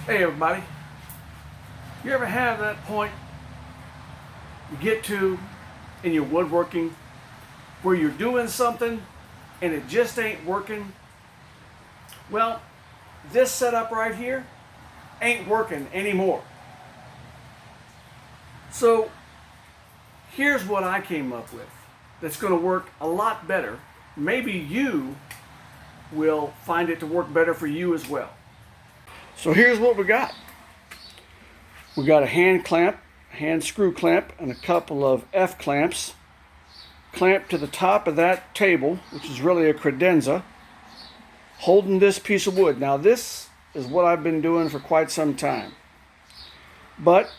Hey everybody, you ever have that point you get to in your woodworking where you're doing something and it just ain't working? Well, this setup right here ain't working anymore. So here's what I came up with that's going to work a lot better. Maybe you will find it to work better for you as well. So here's what we got. We got a hand clamp, hand screw clamp, and a couple of F clamps clamped to the top of that table, which is really a credenza, holding this piece of wood. Now this is what I've been doing for quite some time. But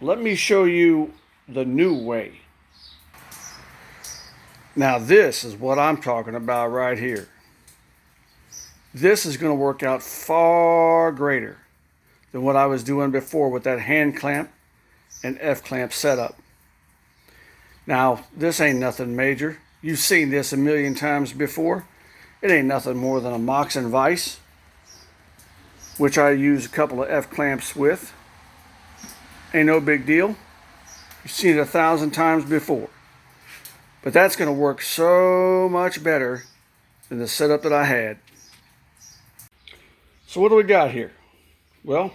let me show you the new way. Now this is what I'm talking about right here. This is going to work out far greater than what I was doing before with that hand clamp and F clamp setup. Now this ain't nothing major. You've seen this a million times before. It ain't nothing more than a Moxon Vise, which I use a couple of F clamps with. Ain't no big deal. You've seen it 1,000 times before. But that's going to work so much better than the setup that I had. So what do we got here? Well,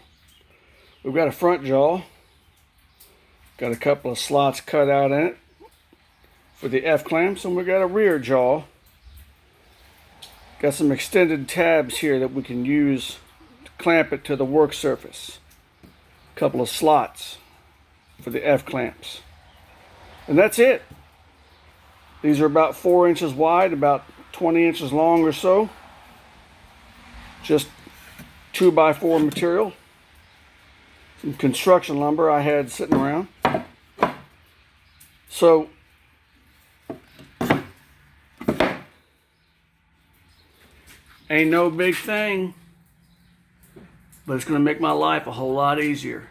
we've got a front jaw. Got a couple of slots cut out in it for the F clamps, and we've got a rear jaw. Got some extended tabs here that we can use to clamp it to the work surface. A couple of slots for the F clamps. And that's it. These are about 4 inches wide, about 20 inches long or so. Just 2x4 material. Some construction lumber I had sitting around. So ain't no big thing, but it's going to make my life a whole lot easier.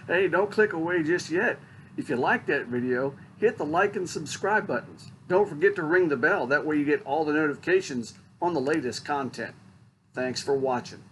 Hey, don't click away just yet. If you like that video, hit the like and subscribe buttons. Don't forget to ring the bell. That way you get all the notifications on the latest content. Thanks for watching.